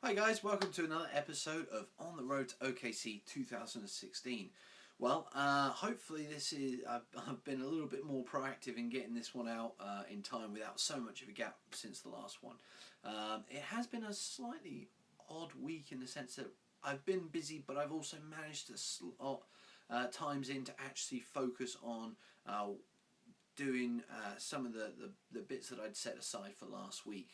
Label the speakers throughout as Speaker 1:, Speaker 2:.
Speaker 1: Hi guys, welcome to another episode of On the Road to OKC 2016. Well, hopefully I've been a little bit more proactive in getting this one out in time without so much of a gap since the last one. It has been a slightly odd week in the sense that I've been busy, but I've also managed to slot times in to actually focus on doing some of the bits that I'd set aside for last week.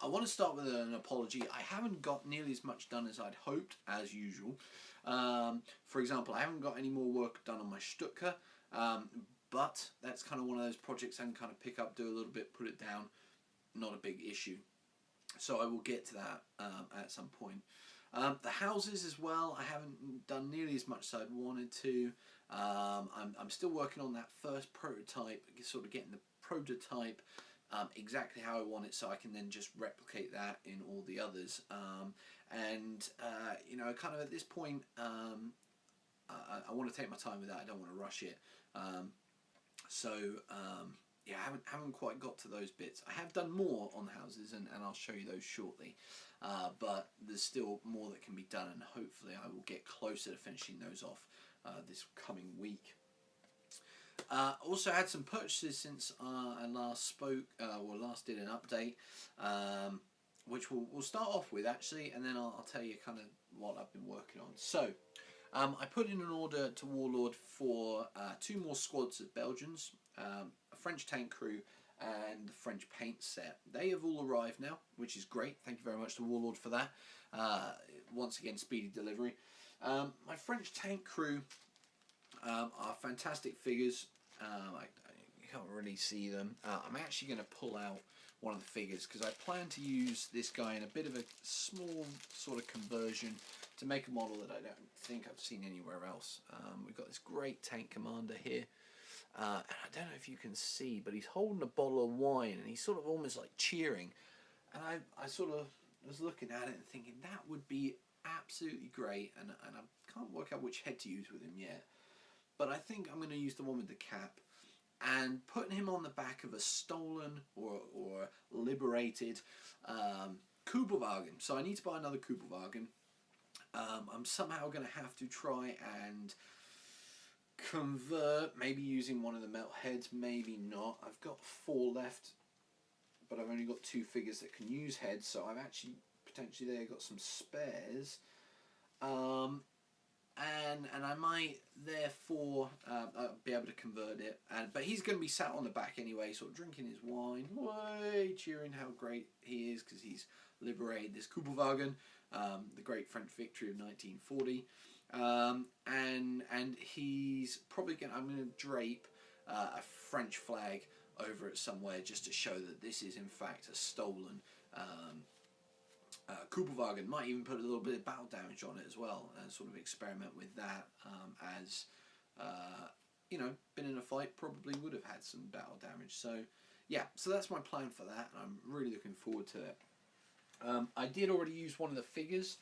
Speaker 1: I want to start with an apology. I haven't got nearly as much done as I'd hoped, as usual. For example, I haven't got any more work done on my Stuttgart, but that's kind of one of those projects I can kind of pick up, do a little bit, put it down, not a big issue. So I will get to that at some point. The houses as well, I haven't done nearly as much as I'd wanted to. I'm still working on that first prototype, sort of getting the prototype exactly how I want it, so I can then just replicate that in all the others. You know, kind of at this point, I want to take my time with that. I don't want to rush it. Yeah, I haven't quite got to those bits. I have done more on the houses, and I'll show you those shortly. But there's still more that can be done, and hopefully I will get closer to finishing those off this coming week. Also had some purchases since I last spoke, or last did an update, which we'll start off with actually, and then I'll tell you kind of what I've been working on. So, I put in an order to Warlord for 2 more squads of Belgians, a French tank crew, and the French paint set. They have all arrived now, which is great. Thank you very much to Warlord for that. Once again, speedy delivery. My French tank crew are fantastic figures. You can't really see them. I'm actually going to pull out one of the figures because I plan to use this guy in a bit of a small sort of conversion to make a model that I don't think I've seen anywhere else. We've got this great tank commander here, and I don't know if you can see, but he's holding a bottle of wine and he's sort of almost like cheering, and I sort of was looking at it and thinking that would be absolutely great, and I can't work out which head to use with him yet. But I think I'm going to use the one with the cap, and putting him on the back of a stolen or liberated Kubelwagen. So I need to buy another Kubelwagen. I'm somehow going to have to try and convert, maybe using one of the melt heads, maybe not. I've got 4 left, but I've only got 2 figures that can use heads, so I've actually potentially there got some spares. And I might therefore be able to convert it, but he's going to be sat on the back anyway, sort of drinking his wine, way cheering how great he is because he's liberated this Kubelwagen, the great French victory of 1940, and he's probably going. I'm going to drape a French flag over it somewhere just to show that this is in fact a stolen Kubelwagen. Might even put a little bit of battle damage on it as well, and sort of experiment with that, as you know, been in a fight, probably would have had some battle damage. So yeah, so that's my plan for that, and I'm really looking forward to it. I did already use one of the figures,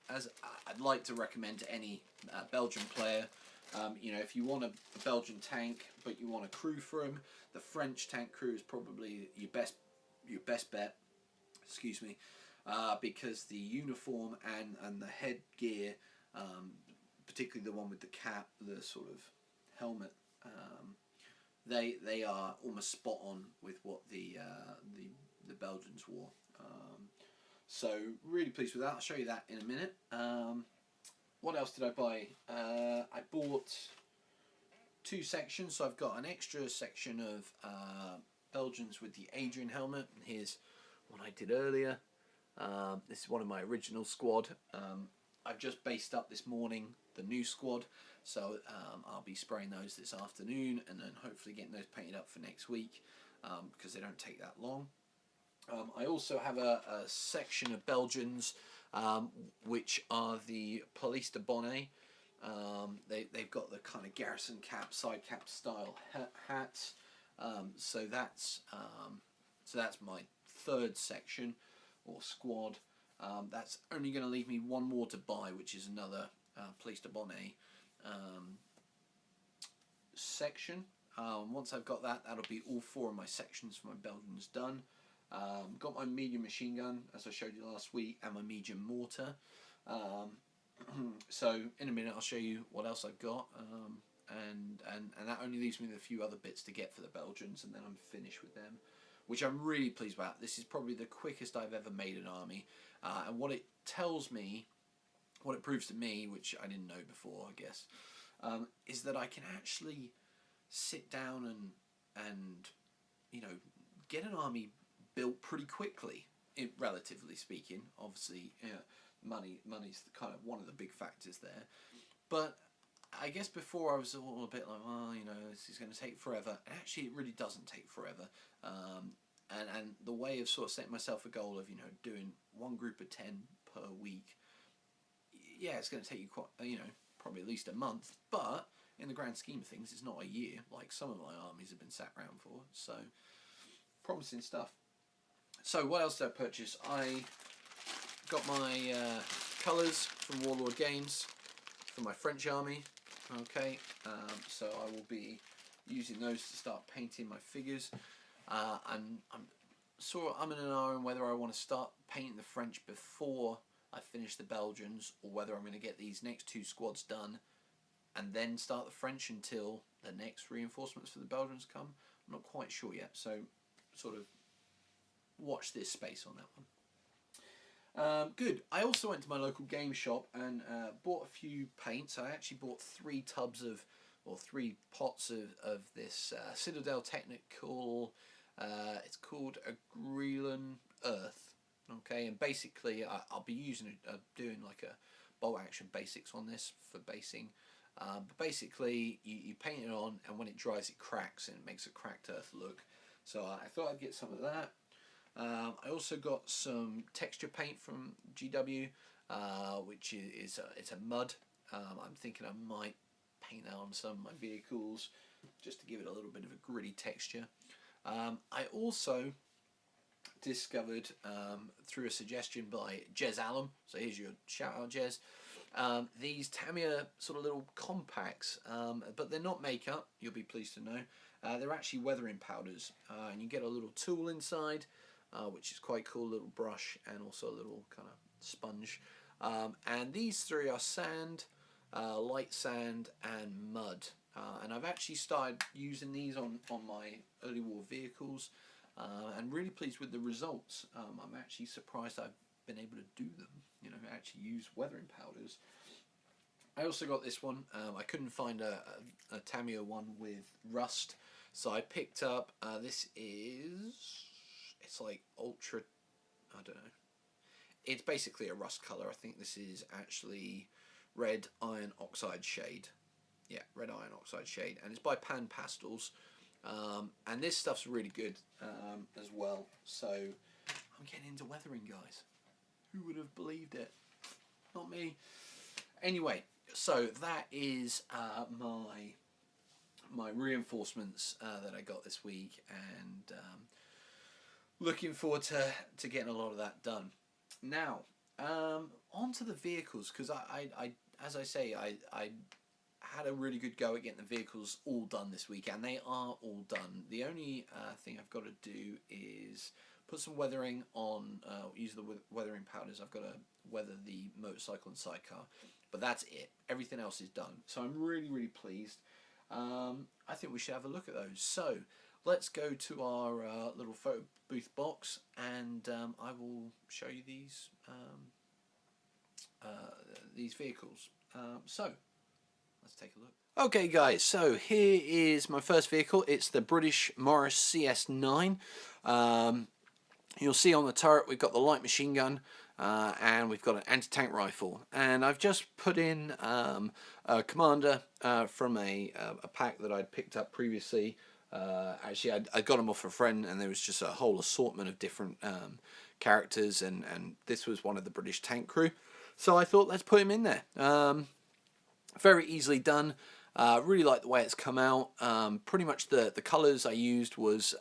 Speaker 1: as I'd like to recommend to any Belgian player, you know, if you want a Belgian tank but you want a crew for him, the French tank crew is probably your best bet. Excuse me, because the uniform and the headgear, particularly the one with the cap, the sort of helmet, they are almost spot on with what the Belgians wore. So really pleased with that. I'll show you that in a minute. What else did I buy? I bought 2 sections, so I've got an extra section of Belgians with the Adrian helmet. And here's one I did earlier. This is one of my original squad. I've just based up this morning the new squad, so I'll be spraying those this afternoon and then hopefully getting those painted up for next week, because they don't take that long. I also have a section of Belgians which are the Police de Bonnet. They've got the kind of garrison cap, side cap style hats. So that's my 3rd section or squad. That's only going to leave me 1 more to buy, which is another Police de Bonnet section. Once I've got that, that'll be all 4 of my sections for my Belgians done. Got my medium machine gun, as I showed you last week, and my medium mortar. So in a minute I'll show you what else I've got, and that only leaves me with a few other bits to get for the Belgians, and then I'm finished with them, which I'm really pleased about. This is probably the quickest I've ever made an army, and what it tells me, what it proves to me, which I didn't know before, I guess, is that I can actually sit down and you know, get an army built pretty quickly, relatively speaking. Obviously, money's kind of one of the big factors there. But I guess before I was all a bit like, well, you know, this is going to take forever. Actually, it really doesn't take forever. And the way of sort of setting myself a goal of, you know, doing one group of 10 per week, yeah, it's going to take you quite, you know, probably at least a month. But in the grand scheme of things, it's not a year like some of my armies have been sat around for. So promising stuff. So what else did I purchase? I got my colours from Warlord Games for my French army. Okay, so I will be using those to start painting my figures. And I'm sort of umming and ahhing whether I want to start painting the French before I finish the Belgians, or whether I'm going to get these next two squads done and then start the French until the next reinforcements for the Belgians come. I'm not quite sure yet, so sort of watch this space on that one. Good. I also went to my local game shop and bought a few paints. I actually bought 3 tubs of, or 3 pots of this Citadel Technical, it's called a Greenland Earth. Okay, and basically I'll be using doing like a bolt action basics on this for basing. But basically you paint it on, and when it dries it cracks and it makes a cracked earth look. So I thought I'd get some of that. I also got some texture paint from GW, which is it's a mud. I'm thinking I might paint that on some of my vehicles just to give it a little bit of a gritty texture. I also discovered through a suggestion by Jez Allen, so here's your shout out, Jez, these Tamiya sort of little compacts, but they're not makeup, you'll be pleased to know. They're actually weathering powders, and you get a little tool inside, which is quite cool, little brush and also a little kind of sponge. And these 3 are sand, light sand and mud. And I've actually started using these on my early war vehicles, and really pleased with the results. I'm actually surprised I've been able to do them, you know, actually use weathering powders. I also got this one. I couldn't find a Tamiya one with rust, so I picked up, this is, it's like ultra, I don't know, it's basically a rust colour. I think this is actually red iron oxide shade. Yeah, red iron oxide shade, and it's by Pan Pastels, and this stuff's really good as well. So I'm getting into weathering, guys. Who would have believed it? Not me. Anyway, so that is my reinforcements that I got this week, and looking forward to getting a lot of that done. Now, onto the vehicles, because I as I say, I had a really good go at getting the vehicles all done this week, and they are all done. The only thing I've got to do is put some weathering on, use the weathering powders. I've got to weather the motorcycle and sidecar, but that's it. Everything else is done. So I'm really, really pleased. I think we should have a look at those. So let's go to our little photo booth box, and I will show you these vehicles. So let's take a look. Okay guys, so here is my first vehicle. It's the British Morris CS9. You'll see on the turret we've got the light machine gun, and we've got an anti-tank rifle. And I've just put in a commander from a pack that I'd picked up previously. Actually, I got them off a friend, and there was just a whole assortment of different characters, and this was one of the British tank crew. So I thought, let's put him in there. Very easily done. Really like the way it's come out. Pretty much the colours I used was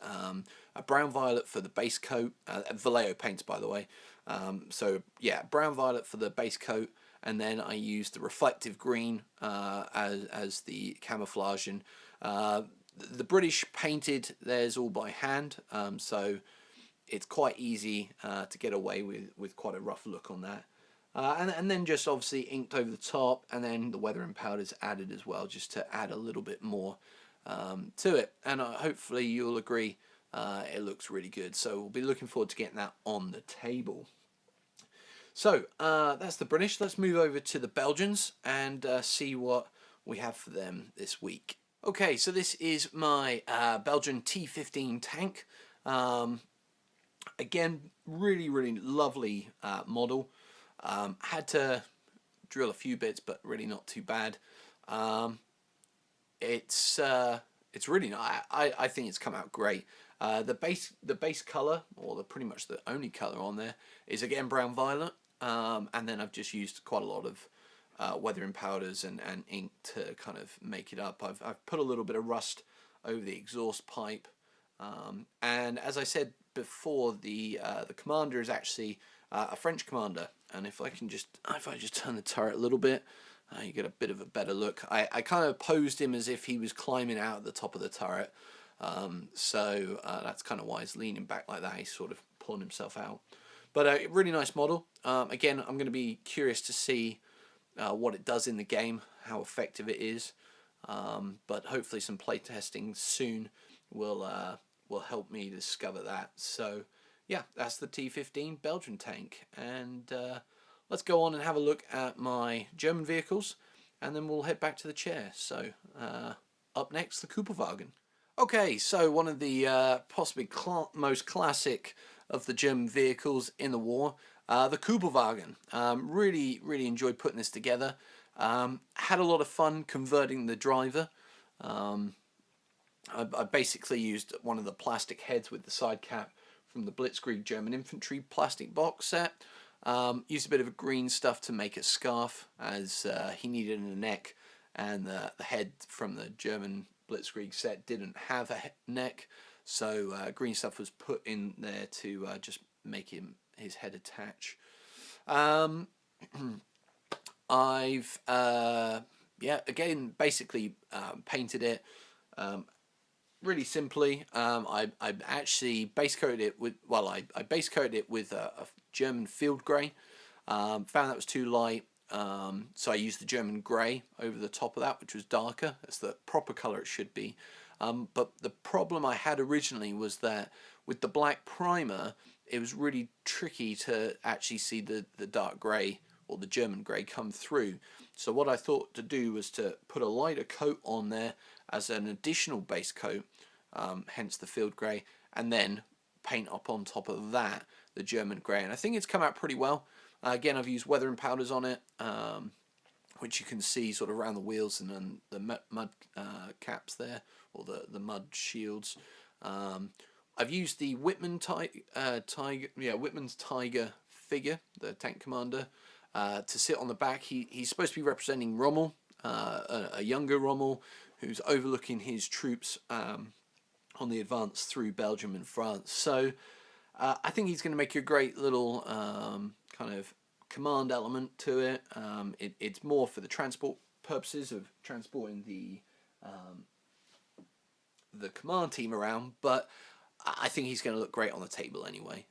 Speaker 1: a brown violet for the base coat, Vallejo paints by the way. So yeah, brown violet for the base coat, and then I used the reflective green as the camouflage. And the British painted theirs all by hand, so it's quite easy to get away with quite a rough look on that. And then just obviously inked over the top, and then the weathering powder's added as well, just to add a little bit more to it. And hopefully you'll agree it looks really good. So we'll be looking forward to getting that on the table. So that's the British. Let's move over to the Belgians and see what we have for them this week. Okay, so this is my Belgian T15 tank. Again, really lovely model. Had to drill a few bits, but really not too bad. It's really nice. I think it's come out great. The base color, or pretty much the only color on there, is again brown violet. And then I've just used quite a lot of weathering powders and ink to kind of make it up. I've put a little bit of rust over the exhaust pipe. And as I said before, the commander is actually a French commander, and if I just turn the turret a little bit, you get a bit of a better look. I kind of posed him as if he was climbing out at the top of the turret, so that's kind of why he's leaning back like that. He's sort of pulling himself out. But a really nice model. Again, I'm going to be curious to see what it does in the game, how effective it is. But hopefully some play testing soon will help me discover that. So yeah, that's the T15 Belgian tank. And let's go on and have a look at my German vehicles, and then we'll head back to the chair. So up next, the Cooperwagen. Okay, so one of the possibly most classic of the German vehicles in the war, the Cooperwagen. Really enjoyed putting this together. Had a lot of fun converting the driver. I basically used one of the plastic heads with the side cap from the Blitzkrieg German infantry plastic box set. Used a bit of a green stuff to make a scarf, as he needed a neck, and the head from the German Blitzkrieg set didn't have a neck, so green stuff was put in there to just make his head attach. I've again basically painted it really simply. I actually base coated it with, I base coated it with a German field grey. Found that was too light, so I used the German grey over the top of that, which was darker. That's the proper colour it should be. But the problem I had originally was that with the black primer, it was really tricky to actually see the dark grey or the German grey come through. So what I thought to do was to put a lighter coat on there as an additional base coat, hence the field grey, and then paint up on top of that the German grey. And I think it's come out pretty well. Again, I've used weathering powders on it, which you can see sort of around the wheels and then the mud caps there, or the mud shields. I've used the Whitman's Tiger figure, the tank commander, to sit on the back. He's supposed to be representing Rommel, a younger Rommel, who's overlooking his troops on the advance through Belgium and France. So I think he's going to make a great little kind of command element to it. It's more for the transport purposes of transporting the command team around, but I think he's going to look great on the table anyway.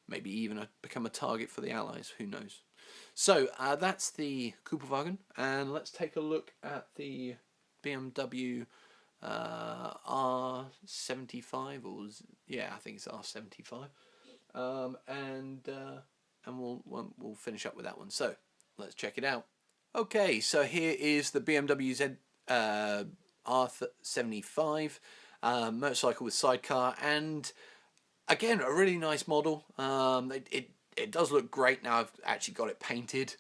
Speaker 1: Maybe even become a target for the Allies, who knows. So that's the Cooperwagen, and let's take a look at the BMW R75, or I think it's R75, and we'll finish up with that one. So let's check it out. Okay, so here is the BMW Arthur 75 motorcycle with sidecar, and again a really nice model. It does look great now. I've actually got it painted.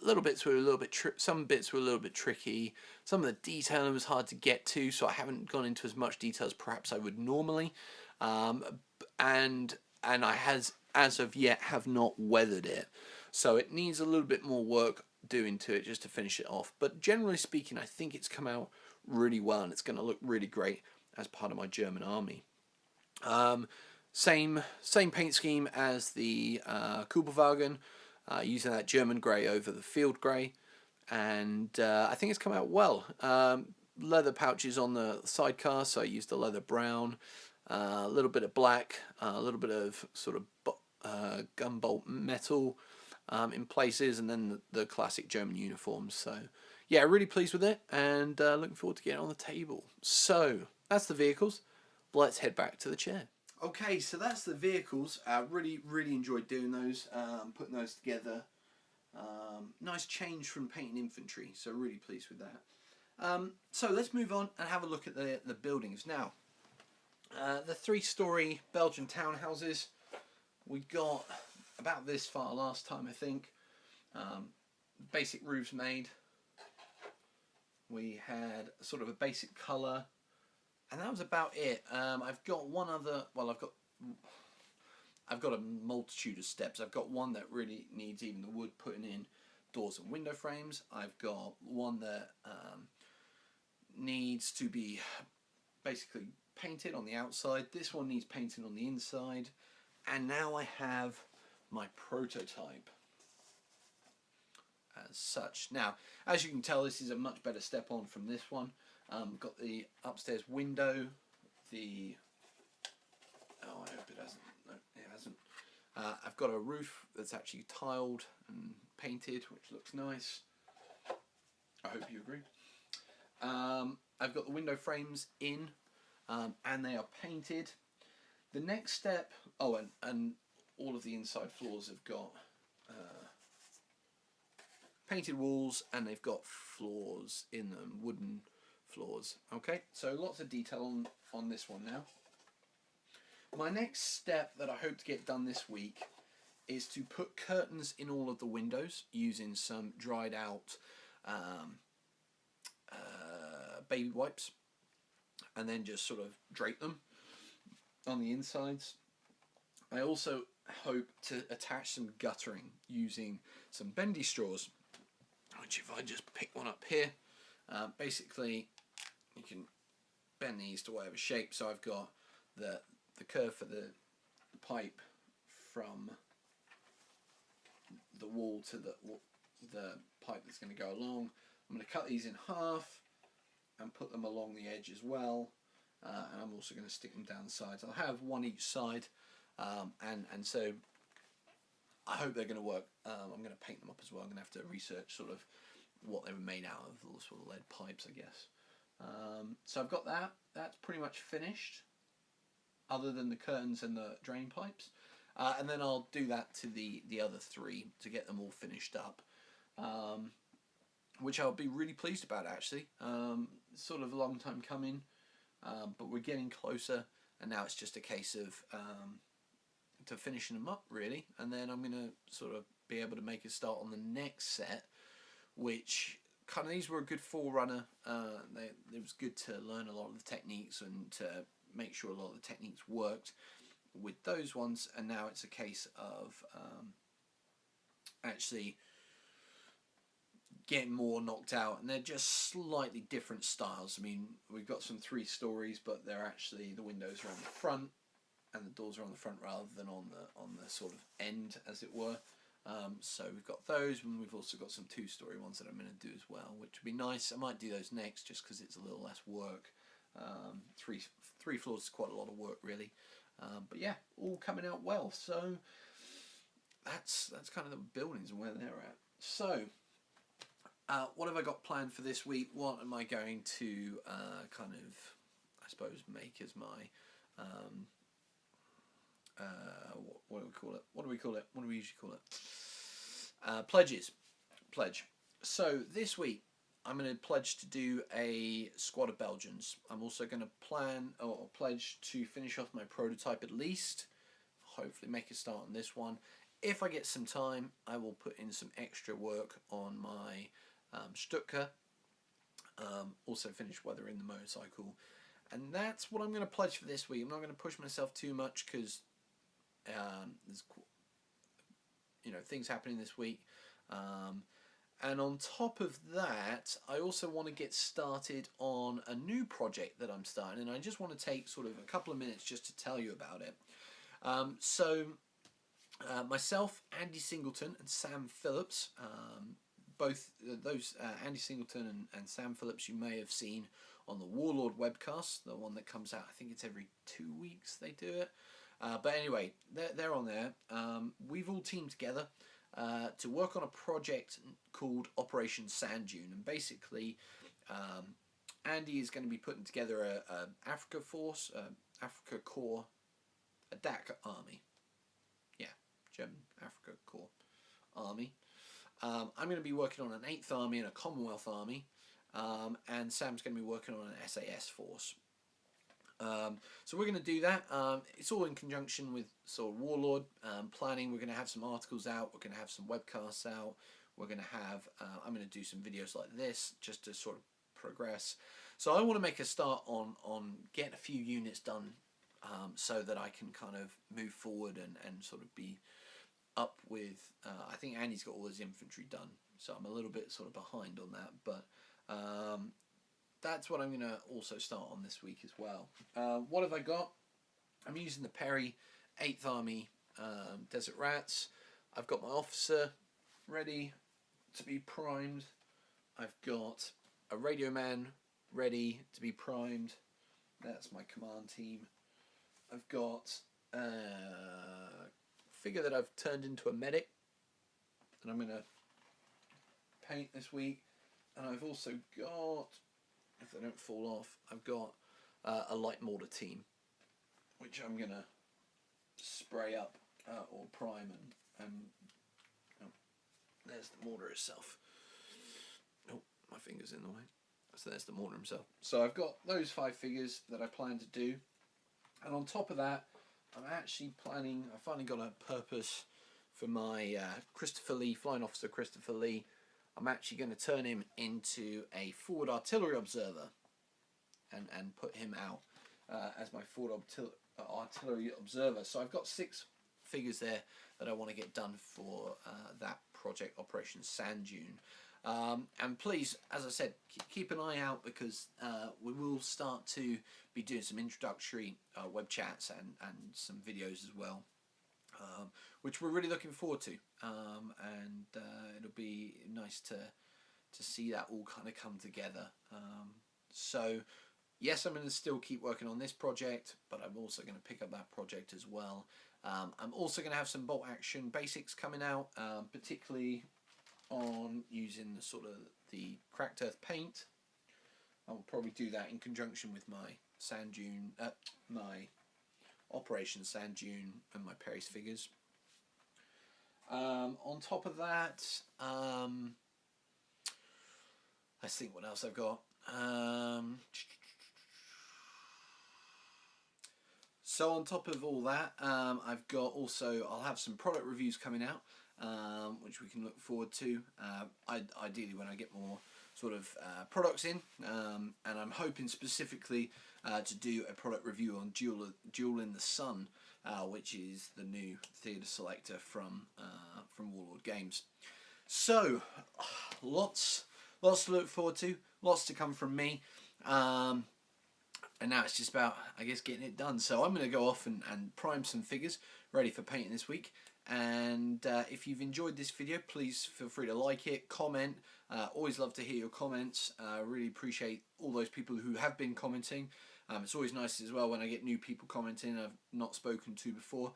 Speaker 1: Little bits were a little bit some bits were a little bit tricky. Some of the detailing was hard to get to, so I haven't gone into as much detail as perhaps I would normally. And I as of yet have not weathered it, so it needs a little bit more work doing to it just to finish it off. But generally speaking, I think it's come out really well, and it's going to look really great as part of my German army. Same paint scheme as the Cooperwagen, using that German grey over the field grey, and I think it's come out well. leather pouches on the sidecar, so I used the leather brown, a little bit of black, a little bit of sort of gunbolt metal in places, and then the classic German uniforms. So yeah, really pleased with it, and looking forward to getting it on the table. So that's the vehicles. Let's head back to the chair. Okay, so that's the vehicles. Really enjoyed doing those, putting those together. Nice change from painting infantry, so really pleased with that. So let's move on and have a look at the buildings now. The 3-story Belgian townhouses, we got about this far last time, I think. Basic roofs made. We had sort of a basic colour, and that was about it. I've got one other. Well, I've got a multitude of steps. I've got one that really needs even the wood putting in, doors and window frames. I've got one that needs to be basically painted on the outside. This one needs painting on the inside, and now I have my prototype as such. Now, as you can tell, this is a much better step on from this one. Got the upstairs window, the oh, I hope it hasn't. No, it hasn't. I've got a roof that's actually tiled and painted, which looks nice. I hope you agree. I've got the window frames in, and they are painted. The next step, oh, and all of the inside floors have got painted walls, and they've got floors in them, wooden floors. Okay, so lots of detail on this one now. My next step that I hope to get done this week is to put curtains in all of the windows using some dried out baby wipes, and then just sort of drape them on the insides. I also hope to attach some guttering using some bendy straws, which if I just pick one up here, basically you can bend these to whatever shape. So I've got the curve for the pipe from the wall to the pipe that's going to go along. I'm going to cut these in half and put them along the edge as well, and I'm also going to stick them down the sides. I'll have one each side, and so I hope they're going to work. I'm going to paint them up as well. I'm going to have to research sort of what they were made out of, all sort of lead pipes, I guess. So I've got that. That's pretty much finished, other than the curtains and the drain pipes. And then I'll do that to the other 3 to get them all finished up, which I'll be really pleased about, actually. Sort of a long time coming, but we're getting closer, and now it's just a case of to finishing them up, really. And then I'm going to sort of be able to make a start on the next set, which kind of, these were a good forerunner. It was good to learn a lot of the techniques and to make sure a lot of the techniques worked with those ones, and now it's a case of actually getting more knocked out, and they're just slightly different styles. I mean, we've got some 3 stories, but they're actually, the windows are on the front and the doors are on the front rather than on the sort of end, as it were. So we've got those, and we've also got some 2-story ones that I'm going to do as well, which would be nice. I might do those next just because it's a little less work. 3 floors is quite a lot of work, really. But yeah, all coming out well. So that's kind of the buildings and where they're at. So what have I got planned for this week? What am I going to kind of, I suppose, make as my what do we call it? What do we usually call it? Pledge. So this week I'm going to pledge to do a squad of Belgians. I'm also going to plan or pledge to finish off my prototype at least. Hopefully make a start on this one. If I get some time, I will put in some extra work on my Stuttgart. Also finish weathering the motorcycle. And that's what I'm going to pledge for this week. I'm not going to push myself too much because there's things happening this week. And on top of that, I also want to get started on a new project that I'm starting, and I just want to take sort of a couple of minutes just to tell you about it. Myself, Andy Singleton, and Sam Phillips, both those Andy Singleton and Sam Phillips you may have seen on the Warlord webcast, the one that comes out, I think it's every 2 weeks they do it. But anyway, they're on there. We've all teamed together to work on a project called Operation Sand Dune, and basically Andy is going to be putting together a Africa force, Africa Corps, a DAC army. Yeah, German Africa Corps army. I'm going to be working on an 8th army and a Commonwealth army, and Sam's going to be working on an SAS force. So we're going to do that. It's all in conjunction with sort of Warlord planning. We're going to have some articles out. We're going to have some webcasts out. We're going to have, I'm going to do some videos like this just to sort of progress. So I want to make a start on getting a few units done so that I can kind of move forward and sort of be up with, I think Andy's got all his infantry done. So I'm a little bit sort of behind on that, but that's what I'm going to also start on this week as well. What have I got? I'm using the Perry 8th Army Desert Rats. I've got my officer ready to be primed. I've got a radio man ready to be primed. That's my command team. I've got a figure that I've turned into a medic that I'm going to paint this week. And I've also got, if they don't fall off, I've got a light mortar team, which I'm going to spray up or prime and oh, there's the mortar itself. Oh, my finger's in the way. So there's the mortar himself. So I've got those 5 figures that I plan to do. And on top of that, I'm actually planning, I finally got a purpose for my Christopher Lee, Flying Officer Christopher Lee. I'm actually going to turn him into a forward artillery observer and put him out as my forward artillery observer. So I've got 6 figures there that I want to get done for that project, Operation Sand Dune. And please, as I said, keep an eye out, because we will start to be doing some introductory web chats and some videos as well, which we're really looking forward to. And it'll be nice to see that all kind of come together. So yes, I'm going to still keep working on this project, but I'm also going to pick up that project as well. I'm also going to have some bolt action basics coming out, particularly on using the sort of the cracked earth paint. I will probably do that in conjunction with my Sand Dune, my Operation Sand Dune and my Perry's figures. On top of that, let's think what else I've got. So on top of all that, I've got also, I'll have some product reviews coming out, which we can look forward to. Ideally when I get more sort of products in, and I'm hoping specifically to do a product review on Duel in the Sun, which is the new theatre selector from Warlord Games. So lots to look forward to, lots to come from me. And now it's just about, I guess, getting it done. So I'm going to go off and prime some figures ready for painting this week. And if you've enjoyed this video, please feel free to like it, comment. Always love to hear your comments. Really appreciate all those people who have been commenting. It's always nice as well when I get new people commenting I've not spoken to before.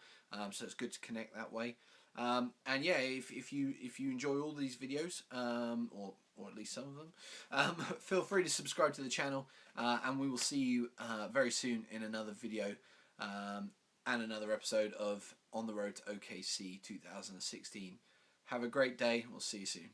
Speaker 1: So it's good to connect that way. And yeah, if you enjoy all these videos, or at least some of them, feel free to subscribe to the channel, and we will see you very soon in another video and another episode of On the Road to OKC 2016. Have a great day. We'll see you soon.